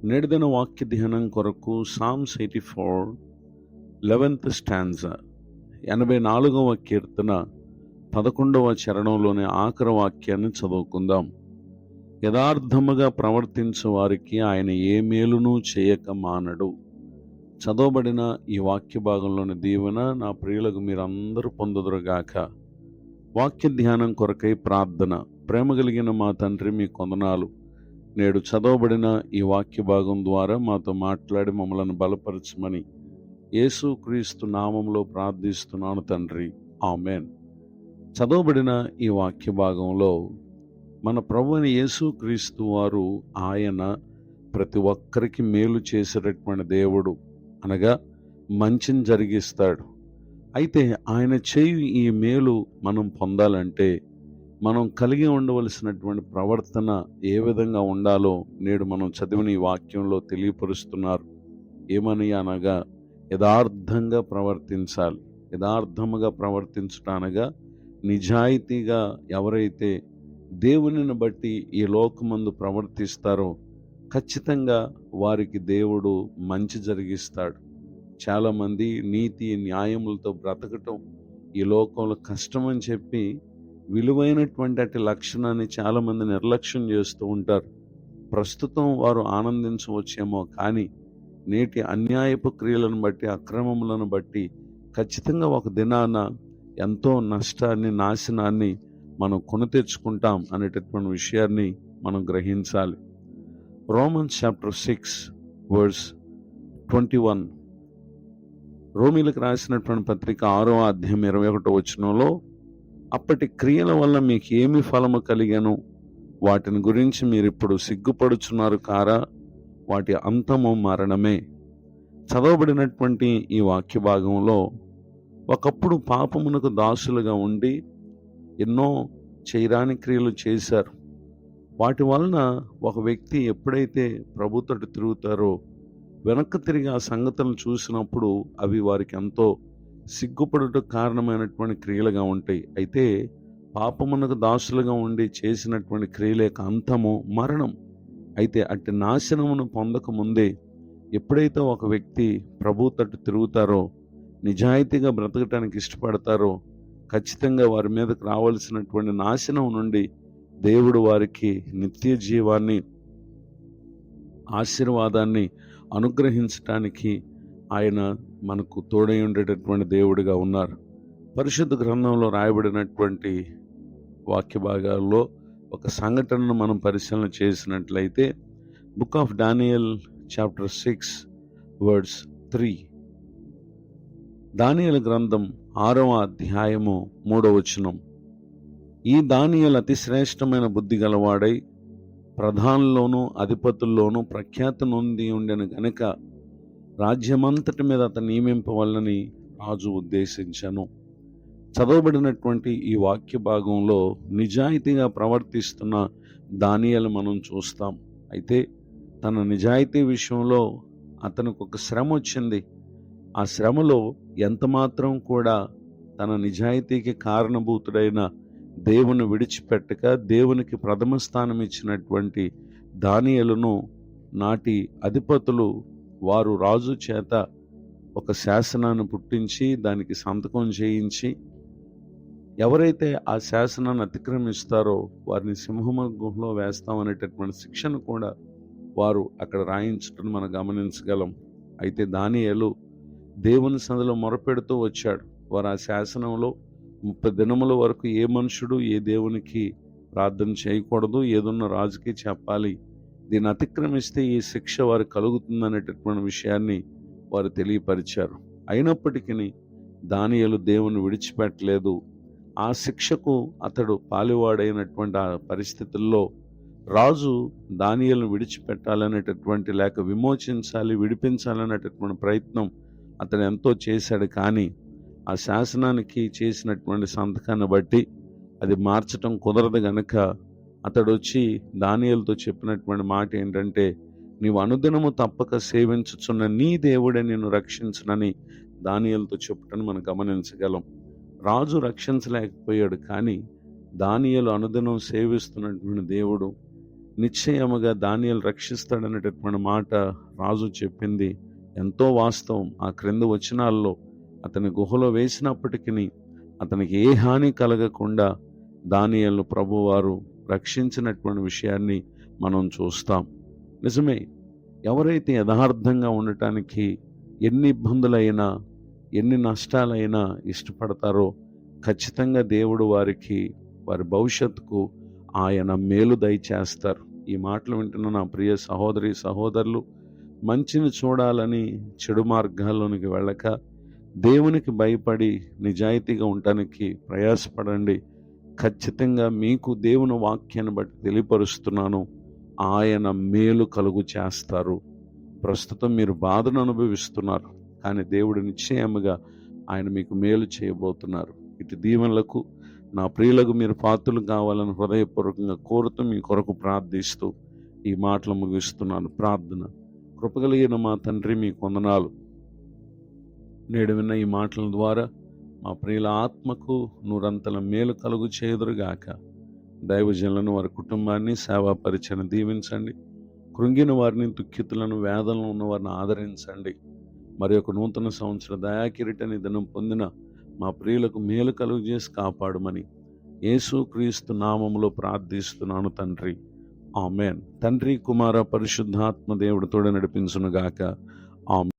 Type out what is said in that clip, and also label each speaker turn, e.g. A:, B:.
A: నేటిదిన వాక్య ధ్యానం కొరకు సామ్స్ 84 11th స్టాంజా 84వ కీర్తన 11వ చరణంలోని ఆఖరి వాక్యాన్ని చదువుకుందాం. యథార్థముగా ప్రవర్తించు వారికి ఆయన ఏ మేలును చేయక మానడు. చదవబడిన ఈ వాక్య భాగంలోని దీవెన నా ప్రియులకు మీరందరూ పొందుదురుగాక. వాక్య ధ్యానం కొరకై ప్రార్థన. ప్రేమ కలిగిన మా తండ్రి, మీ కొందనాలు. నేడు చదవబడిన ఈ వాక్య భాగం ద్వారా మాతో మాట్లాడి మమ్మలను బలపరచమని యేసుక్రీస్తు నామంలో ప్రార్థిస్తున్నాను తండ్రి, ఆమెన్. చదవబడిన ఈ వాక్య భాగంలో మన ప్రభువైన యేసుక్రీస్తు వారు ఆయన ప్రతి ఒక్కరికి మేలు చేసేటటువంటి దేవుడు, అనగా మంచిని జరిగిస్తాడు. అయితే ఆయన చేయు ఈ మేలు మనం పొందాలంటే మనం కలిగి ఉండవలసినటువంటి ప్రవర్తన ఏ విధంగా ఉండాలో నేడు మనం చదివిన ఈ వాక్యంలో తెలియపరుస్తున్నారు. ఏమని అనగా యథార్థంగా ప్రవర్తించాలి. యథార్థముగా ప్రవర్తించటానగా నిజాయితీగా ఎవరైతే దేవునిని బట్టి ఈ లోకమందు ప్రవర్తిస్తారో ఖచ్చితంగా వారికి దేవుడు మంచి జరిగిస్తాడు. చాలామంది నీతి న్యాయములతో బ్రతకటం ఈ లోకంలో కష్టమని చెప్పి విలువైనటువంటి అట్టి లక్షణాన్ని చాలామంది నిర్లక్ష్యం చేస్తూ ఉంటారు. ప్రస్తుతం వారు ఆనందించవచ్చేమో, కానీ నేటి అన్యాయపు క్రియలను బట్టి, అక్రమములను బట్టి ఖచ్చితంగా ఒక దినాన ఎంతో నష్టాన్ని, నాశనాన్ని మనం కొని తెచ్చుకుంటాం అనేటటువంటి విషయాన్ని మనం గ్రహించాలి. రోమన్స్ చాప్టర్ 6 వర్స్ 21, రోమీలకు రాసినటువంటి పత్రిక 6వ అధ్యాయం 21వ వచనంలో, అప్పటి క్రియల వల్ల మీకు ఏమి ఫలము కలిగాను, వాటిని గురించి మీరిప్పుడు సిగ్గుపడుచున్నారు కారా, వాటి అంతము మరణమే. చదవబడినటువంటి ఈ వాక్య భాగంలో ఒకప్పుడు పాపమునకు దాసులుగా ఉండి ఎన్నో చేయరాని క్రియలు చేశారు. వాటి వలన ఒక వ్యక్తి ఎప్పుడైతే ప్రభుత్వం తిరుగుతారో వెనక్కి తిరిగి ఆ సంగతులను చూసినప్పుడు అవి వారికి ఎంతో సిగ్గుపడుటకు కారణమైనటువంటి క్రియలుగా ఉంటాయి. అయితే పాపమునకు దాసులుగా ఉండి చేసినటువంటి క్రియల యొక్క అంతము మరణం. అయితే అట్టి నాశనమును పొందక ముందే ఎప్పుడైతే ఒక వ్యక్తి ప్రభు తట్టు తిరుగుతారో, నిజాయితీగా బ్రతకటానికి ఇష్టపడతారో, ఖచ్చితంగా వారి మీదకు రావాల్సినటువంటి నాశనం నుండి దేవుడు వారికి నిత్య జీవాన్ని, ఆశీర్వాదాన్ని అనుగ్రహించటానికి ఆయన మనకు తోడై ఉండేటటువంటి దేవుడిగా ఉన్నారు. పరిశుద్ధ గ్రంథంలో రాయబడినటువంటి వాక్య భాగాల్లో ఒక సంఘటనను మనం పరిశీలన చేసినట్లయితే, book of Daniel chapter 6 words 3, దానియేలు గ్రంథం 6వ అధ్యాయము 3వ వచనం. ఈ దానియేలు అతి శ్రేష్టమైన బుద్ధి గలవాడై ప్రధానుల్లోనూ అధిపతుల్లోనూ ప్రఖ్యాతి నొంది ఉండెను గనుక రాజ్యమంతటి మీద అతను నియమింపవలనని రాజు ఉద్దేశించను. చదవబడినటువంటి ఈ వాక్య భాగంలో నిజాయితీగా ప్రవర్తిస్తున్న దానియేలు మనం చూస్తాం. అయితే తన నిజాయితీ విషయంలో అతనికి ఒక శ్రమ వచ్చింది. ఆ శ్రమలో ఎంతమాత్రం కూడా తన నిజాయితీకి కారణభూతుడైన దేవుని విడిచిపెట్టక దేవునికి ప్రథమ స్థానం ఇచ్చినటువంటి దానియేలును నాటి అధిపతులు వారు రాజు చేత ఒక శాసనాన్ని పుట్టించి దానికి సంతకం చేయించి ఎవరైతే ఆ శాసనాన్ని అతిక్రమిస్తారో వారిని సింహముల గుహలో వేస్తామనేటటువంటి శిక్షను కూడా వారు అక్కడ రాయించడం మనం గమనించగలం. అయితే దానియేలు దేవుని సన్నిధిలో మొరపెడుతూ వచ్చాడు. వారు ఆ శాసనంలో 30 దినముల వరకు ఏ మనుషుడు ఏ దేవునికి ప్రార్థన చేయకూడదు, ఏదున్న రాజుకి చెప్పాలి, దీన్ని అతిక్రమిస్తే ఈ శిక్ష వారు కలుగుతుందనేటటువంటి విషయాన్ని వారు తెలియపరిచారు. అయినప్పటికీ దానియేలు దేవుని విడిచిపెట్టలేదు. ఆ శిక్షకు అతడు పాలువాడైనటువంటి ఆ పరిస్థితుల్లో రాజు దానియేలును విడిచిపెట్టాలనేటటువంటి, లేక విమోచించాలి, విడిపించాలనేటటువంటి ప్రయత్నం అతడు ఎంతో చేశాడు. కానీ ఆ శాసనానికి చేసినటువంటి సంతకాన్ని బట్టి అది మార్చటం కుదరదు గనుక అతడు వచ్చి దానియేలుతో చెప్పినటువంటి మాట ఏంటంటే, నీవు అనుదినము తప్పక సేవించుచున్న నీ దేవుడే నిన్ను రక్షించునని దానియేలుతో చెప్పటం మనం గమనించగలం. రాజు రక్షించలేకపోయాడు, కానీ దానియేలు అనుదినం సేవిస్తున్నటువంటి దేవుడు నిశ్చయముగా దానియేలు రక్షిస్తాడనేటటువంటి మాట రాజు చెప్పింది ఎంతో వాస్తవం. ఆ క్రింద వచనాల్లో అతని గుహలో వేసినప్పటికీ అతనికి ఏ హాని కలగకుండా దానియేలును ప్రభువారు రక్షించినటువంటి విషయాన్ని మనం చూస్తాం. నిజమే, ఎవరైతే యథార్థంగా ఉండటానికి ఎన్ని ఇబ్బందులైనా ఎన్ని నష్టాలైనా ఇష్టపడతారో ఖచ్చితంగా దేవుడు వారికి వారి భవిష్యత్తుకు ఆయన మేలు దయచేస్తారు. ఈ మాటలు వింటున్న నా ప్రియ సహోదరి సహోదరులు, మంచిని చూడాలని చెడు మార్గాల్లోనికి వెళ్ళక దేవునికి భయపడి నిజాయితీగా ఉండటానికి ప్రయాసపడండి. ఖచ్చితంగా మీకు దేవుని వాక్యాన్ని బట్టి తెలియపరుస్తున్నాను, ఆయన మేలు కలుగు చేస్తారు. ప్రస్తుతం మీరు బాధను అనుభవిస్తున్నారు, కానీ దేవుడు నిశ్చయముగా ఆయన మీకు మేలు చేయబోతున్నారు. ఇటు దీవెనలకు నా ప్రియులకు మీరు పాత్రలు కావాలని హృదయపూర్వకంగా కోరుతూ మీ కొరకు ప్రార్థిస్తూ ఈ మాటలు ముగిస్తున్నాను. ప్రార్థన. కృపగలిగిన మా తండ్రి, మీకు వందనాలు. నేడు విన్న ఈ మాటల ద్వారా మా ప్రియుల ఆత్మకు నూరంతల మేలు కలుగు చేయుదురుగాక. దైవజనులను, వారి కుటుంబాన్ని, సేవా పరిచయను దీవించండి. కృంగిన వారిని, దుఃఖితులను, వేదనలో ఉన్న వారిని ఆదరించండి. మరి ఒక నూతన సంవత్సర దయాకిరీటని దినం పొందిన మా ప్రియులకు మేలు కలుగు చేసి కాపాడమని యేసు క్రీస్తు నామములో ప్రార్థిస్తున్నాను తండ్రి. ఆమెన్. తండ్రి, కుమార, పరిశుద్ధాత్మ దేవుడు తోడు నడిపించునుగాక. ఆమెన్.